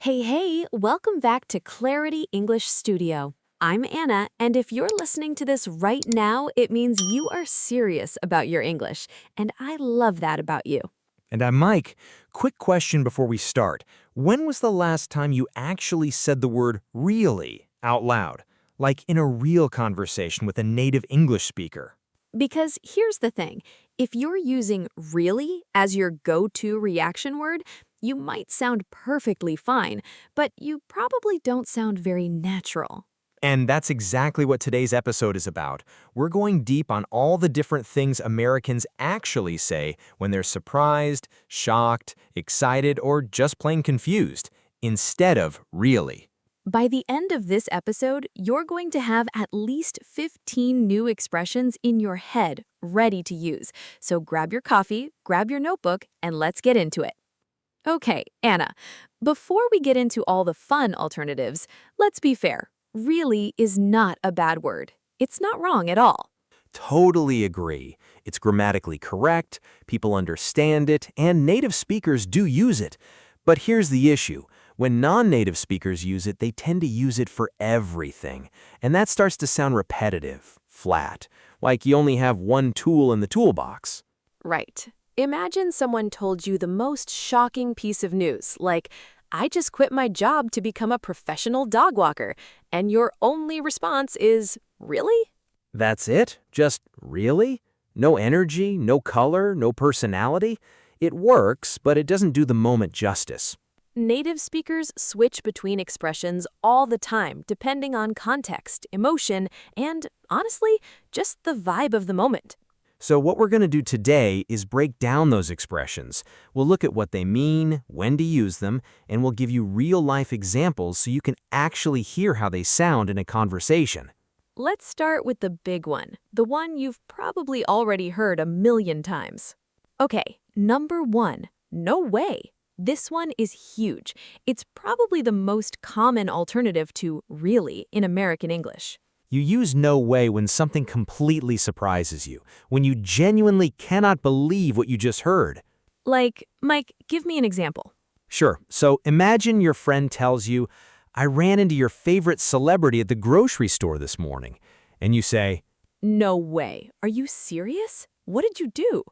Hey, welcome back to Clarity English Studio. I'm Anna, and if you're listening to this right now, it means you are serious about your English, and I love that about you. And I'm Mike. Quick question before we start. When was the last time you actually said the word really out loud? Like in a real conversation with a native English speaker? Because here's the thing, if you're using really as your go-to reaction word, you might sound perfectly fine, but you probably don't sound very natural. And that's exactly what today's episode is about. We're going deep on all the different things Americans actually say when they're surprised, shocked, excited, or just plain confused, instead of really. By the end of this episode, you're going to have at least 15 new expressions in your head ready to use. So grab your coffee, grab your notebook, and let's get into it. Okay, Anna, before we get into all the fun alternatives, let's be fair. Really is not a bad word. It's not wrong at all. Totally agree. It's grammatically correct, people understand it, and native speakers do use it. But here's the issue. When non-native speakers use it, they tend to use it for everything. And that starts to sound repetitive, flat, like you only have one tool in the toolbox. Right. Imagine someone told you the most shocking piece of news, like, I just quit my job to become a professional dog walker, and your only response is, really? That's it? Just really? No energy, no color, no personality? It works, but it doesn't do the moment justice. Native speakers switch between expressions all the time, depending on context, emotion, and, honestly, just the vibe of the moment. So what we're going to do today is break down those expressions. We'll look at what they mean, when to use them, and we'll give you real-life examples so you can actually hear how they sound in a conversation. Let's start with the big one, the one you've probably already heard a million times. Okay, number 1, no way. This one is huge. It's probably the most common alternative to really in American English. You use no way when something completely surprises you, when you genuinely cannot believe what you just heard. Like, Mike, give me an example. Sure, so imagine your friend tells you, I ran into your favorite celebrity at the grocery store this morning. And you say, No way. Are you serious? What did you do?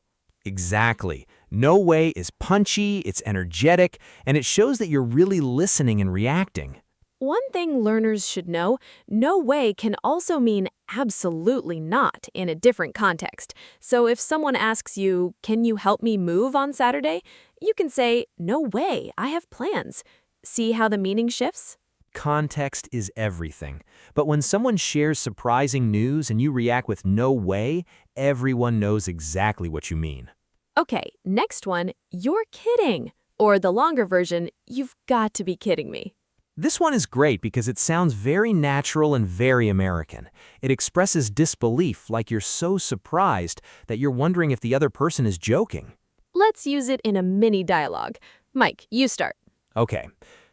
exactly. No way is punchy, it's energetic, and it shows that you're really listening and reacting. One thing learners should know, no way can also mean absolutely not in a different context. So if someone asks you, can you help me move on Saturday? You can say, no way, I have plans. See how the meaning shifts? Context is everything. But when someone shares surprising news and you react with no way, everyone knows exactly what you mean. Okay, next one, you're kidding. Or the longer version, you've got to be kidding me. This one is great because it sounds very natural and very American. It expresses disbelief, like you're so surprised that you're wondering if the other person is joking. Let's use it in a mini dialogue. Mike, you start. Okay,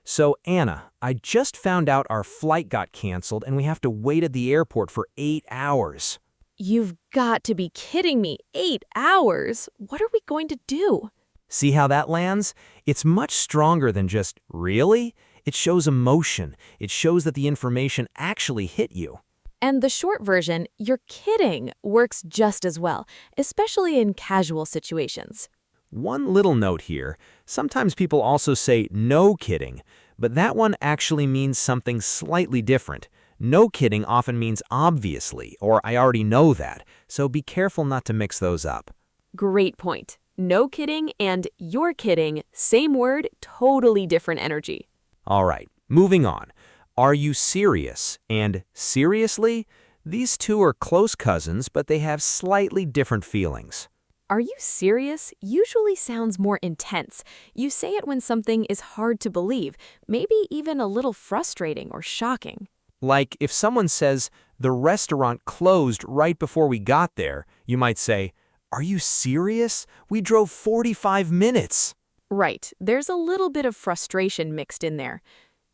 so Anna, I just found out our flight got canceled and we have to wait at the airport for 8 hours. You've got to be kidding me. 8 hours? What are we going to do? See how that lands? It's much stronger than just, really? It shows emotion. It shows that the information actually hit you. And the short version, you're kidding, works just as well, especially in casual situations. One little note here. Sometimes people also say no kidding, but that one actually means something slightly different. No kidding often means obviously, or I already know that, so be careful not to mix those up. Great point. No kidding and you're kidding, same word, totally different energy. All right, moving on. Are you serious? And seriously? These two are close cousins, but they have slightly different feelings. Are you serious? Usually sounds more intense. You say it when something is hard to believe, maybe even a little frustrating or shocking. Like if someone says, the restaurant closed right before we got there, you might say, are you serious? We drove 45 minutes. Right, there's a little bit of frustration mixed in there.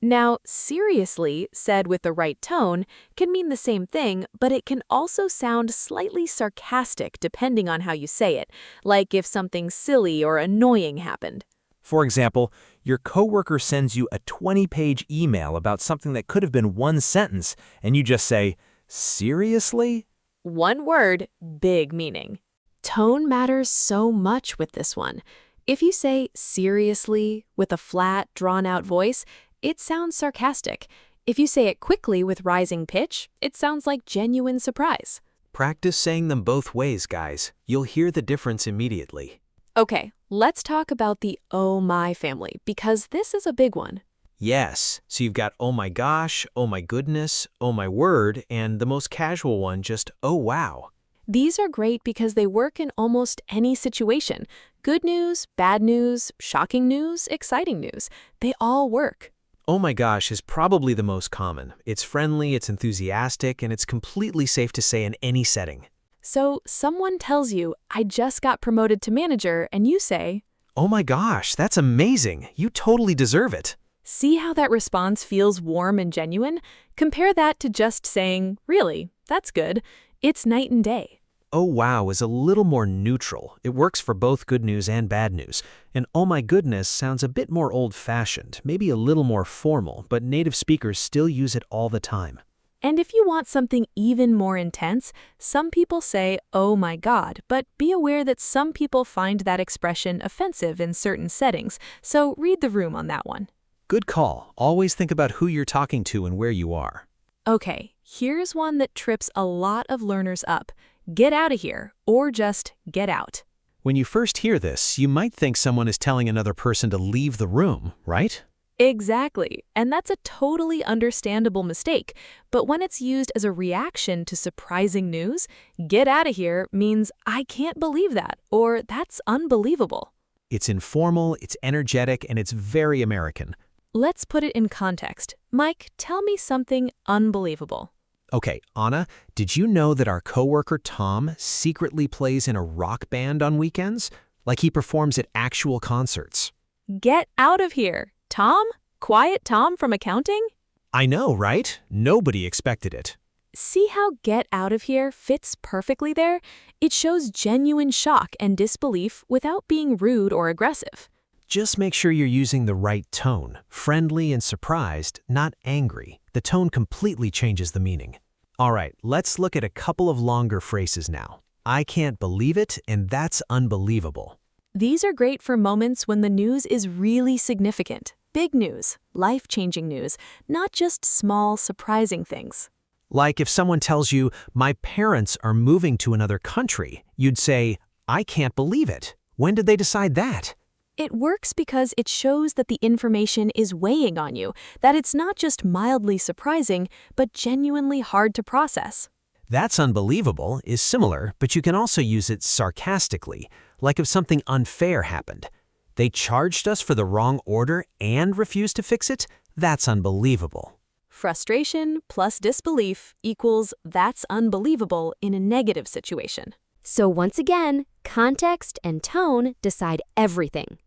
Now, seriously, said with the right tone, can mean the same thing, but it can also sound slightly sarcastic depending on how you say it, like if something silly or annoying happened. For example, Your coworker sends you a 20-page email about something that could have been one sentence, and you just say, "Seriously?" One word, big meaning. Tone matters so much with this one. If you say seriously with a flat, drawn-out voice, it sounds sarcastic. If you say it quickly with rising pitch, it sounds like genuine surprise. Practice saying them both ways, guys. You'll hear the difference immediately. Okay, let's talk about the oh my family, because this is a big one. Yes, so you've got oh my gosh, oh my goodness, oh my word, and the most casual one, just oh wow. These are great because they work in almost any situation. Good news, bad news, shocking news, exciting news. They all work. Oh my gosh is probably the most common. It's friendly, it's enthusiastic, and it's completely safe to say in any setting. So someone tells you, I just got promoted to manager, and you say, Oh my gosh, that's amazing. You totally deserve it. see how that response feels warm and genuine? Compare that to just saying, really, that's good. It's night and day. Oh wow is a little more neutral. It works for both good news and bad news. And oh my goodness sounds a bit more old-fashioned, maybe a little more formal, but native speakers still use it all the time. And if you want something even more intense, some people say, oh my God, but be aware that some people find that expression offensive in certain settings, so read the room on that one. Good call. Always think about who you're talking to and where you are. Okay, here's one that trips a lot of learners up. Get out of here, or just get out. When you first hear this, you might think someone is telling another person to leave the room, right? Exactly, and that's a totally understandable mistake. But when it's used as a reaction to surprising news, get out of here means I can't believe that, or that's unbelievable. It's informal, it's energetic, and it's very American. Let's put it in context. Mike, tell me something unbelievable. Okay, Anna, did you know that our coworker Tom secretly plays in a rock band on weekends? Like he performs at actual concerts. Get out of here. Tom? Quiet Tom from accounting? I know, right? Nobody expected it. See how get out of here fits perfectly there? It shows genuine shock and disbelief without being rude or aggressive. Just make sure you're using the right tone, friendly and surprised, not angry. The tone completely changes the meaning. All right, let's look at a couple of longer phrases now. I can't believe it, and that's unbelievable. These are great for moments when the news is really significant. Big news, life-changing news, not just small, surprising things. Like if someone tells you, my parents are moving to another country, you'd say, I can't believe it. When did they decide that? It works because it shows that the information is weighing on you, that it's not just mildly surprising, but genuinely hard to process. That's unbelievable is similar, but you can also use it sarcastically, like if something unfair happened. They charged us for the wrong order and refused to fix it? That's unbelievable. Frustration plus disbelief equals that's unbelievable in a negative situation. So once again, context and tone decide everything.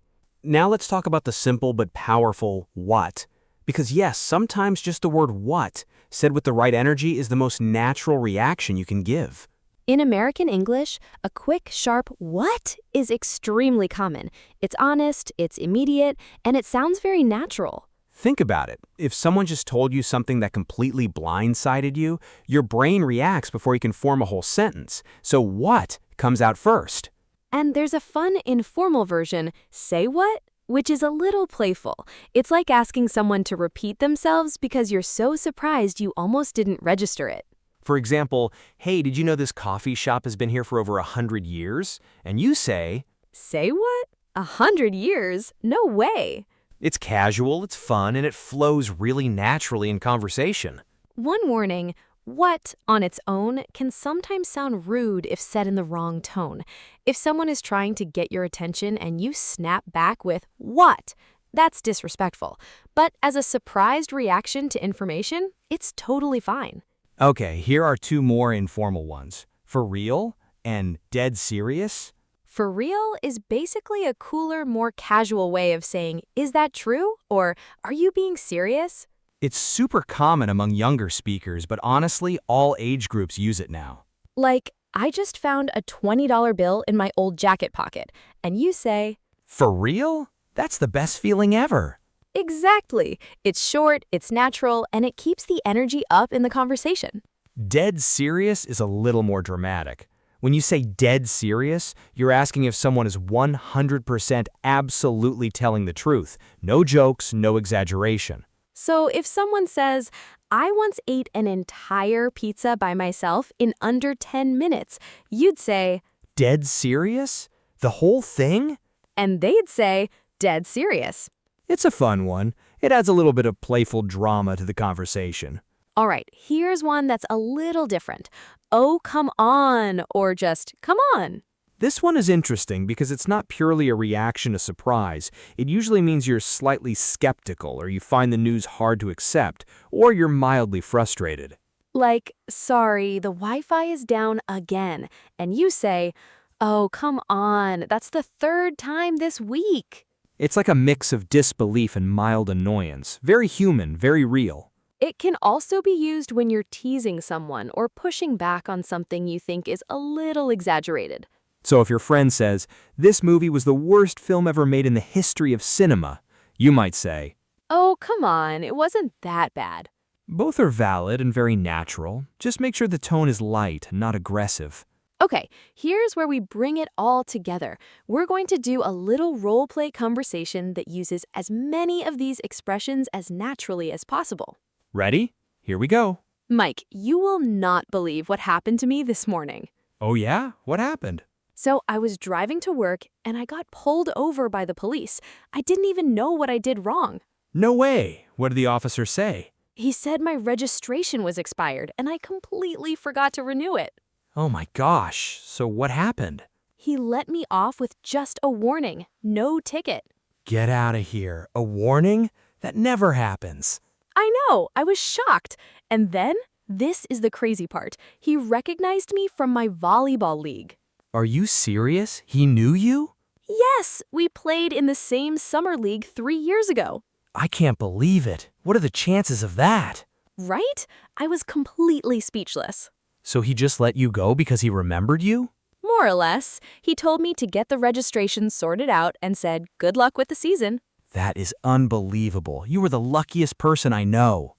Now let's talk about the simple but powerful what. Because yes, sometimes just the word what, said with the right energy, is the most natural reaction you can give. In American English, a quick, sharp what is extremely common. It's honest, it's immediate, and it sounds very natural. Think about it. If someone just told you something that completely blindsided you, your brain reacts before you can form a whole sentence. So what comes out first? And there's a fun, informal version, say what, which is a little playful. It's like asking someone to repeat themselves because you're so surprised you almost didn't register it. For example, hey, did you know this coffee shop has been here for over 100 years? And you say, Say what? 100 years? No way. it's casual, it's fun, and it flows really naturally in conversation. One warning, what on its own can sometimes sound rude if said in the wrong tone. If someone is trying to get your attention and you snap back with what, that's disrespectful. But as a surprised reaction to information, it's totally fine. Okay, here are two more informal ones. For real and dead serious. For real is basically a cooler, more casual way of saying, is that true? Or are you being serious? It's super common among younger speakers, but honestly, all age groups use it now. Like, I just found a $20 bill in my old jacket pocket, and you say, For real? That's the best feeling ever. Exactly. It's short, it's natural, and it keeps the energy up in the conversation. Dead serious is a little more dramatic. When you say dead serious, you're asking if someone is 100% absolutely telling the truth. No jokes, no exaggeration. So if someone says, I once ate an entire pizza by myself in under 10 minutes, you'd say, Dead serious? The whole thing? and they'd say, dead serious. It's a fun one. It adds a little bit of playful drama to the conversation. All right, here's one that's a little different. Oh, come on, or just come on. This one is interesting because it's not purely a reaction to surprise. It usually means you're slightly skeptical, or you find the news hard to accept, or you're mildly frustrated. Like, sorry, the Wi-Fi is down again. And you say, oh, come on, that's the third time this week. It's like a mix of disbelief and mild annoyance. Very human, very real. It can also be used when you're teasing someone or pushing back on something you think is a little exaggerated. So if your friend says, this movie was the worst film ever made in the history of cinema, you might say, Oh, come on, it wasn't that bad. both are valid and very natural. Just make sure the tone is light and not aggressive. Okay, here's where we bring it all together. We're going to do a little role-play conversation that uses as many of these expressions as naturally as possible. Ready? Here we go. Mike, you will not believe what happened to me this morning. Oh yeah? What happened? So I was driving to work and I got pulled over by the police. I didn't even know what I did wrong. No way. What did the officer say? He said my registration was expired and I completely forgot to renew it. Oh my gosh. So what happened? He let me off with just a warning, no ticket. Get out of here. A warning? That never happens. I know, I was shocked. And then, this is the crazy part. He recognized me from my volleyball league. Are you serious? He knew you? Yes, we played in the same summer league 3 years ago. I can't believe it. What are the chances of that? Right? I was completely speechless. So he just let you go because he remembered you? More or less. He told me to get the registration sorted out and said, good luck with the season. That is unbelievable. You were the luckiest person I know.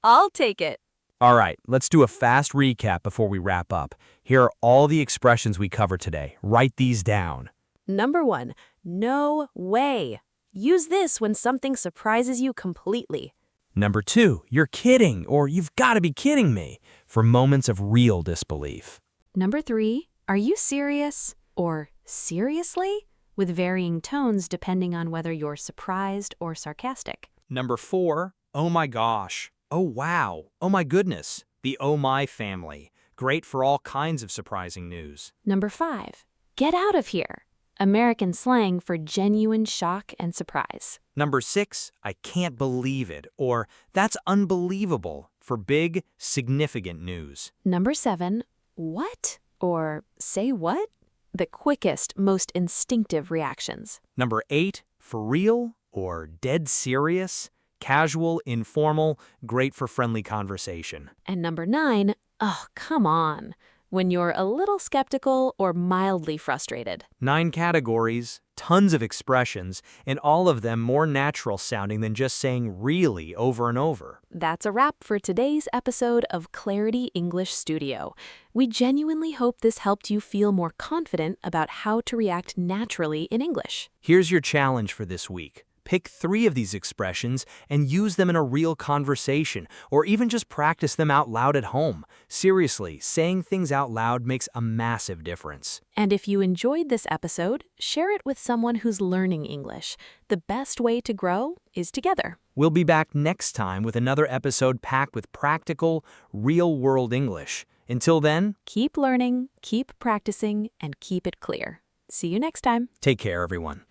I'll take it. All right, let's do a fast recap before we wrap up. Here are all the expressions we covered today. Write these down. Number 1, no way. Use this when something surprises you completely. Number 2, you're kidding, or you've got to be kidding me, for moments of real disbelief. Number 3, are you serious? Or seriously? With varying tones depending on whether you're surprised or sarcastic. Number 4, oh my gosh. Oh wow. Oh my goodness. The oh my family. Great for all kinds of surprising news. Number 5, get out of here. American slang for genuine shock and surprise. Number 6, I can't believe it, or that's unbelievable, for big, significant news. Number 7, what? Or say what? The quickest, most instinctive reactions. Number 8, for real, or dead serious, casual, informal, great for friendly conversation. And number 9, oh, come on, when you're a little skeptical or mildly frustrated. 9 categories, tons of expressions, and all of them more natural sounding than just saying really over and over. That's a wrap for today's episode of Clarity English Studio. We genuinely hope this helped you feel more confident about how to react naturally in English. Here's your challenge for this week. Pick 3 of these expressions and use them in a real conversation, or even just practice them out loud at home. Seriously, saying things out loud makes a massive difference. And if you enjoyed this episode, share it with someone who's learning English. The best way to grow is together. We'll be back next time with another episode packed with practical, real-world English. Until then, Keep learning, keep practicing, and keep it clear. See you next time. take care, everyone.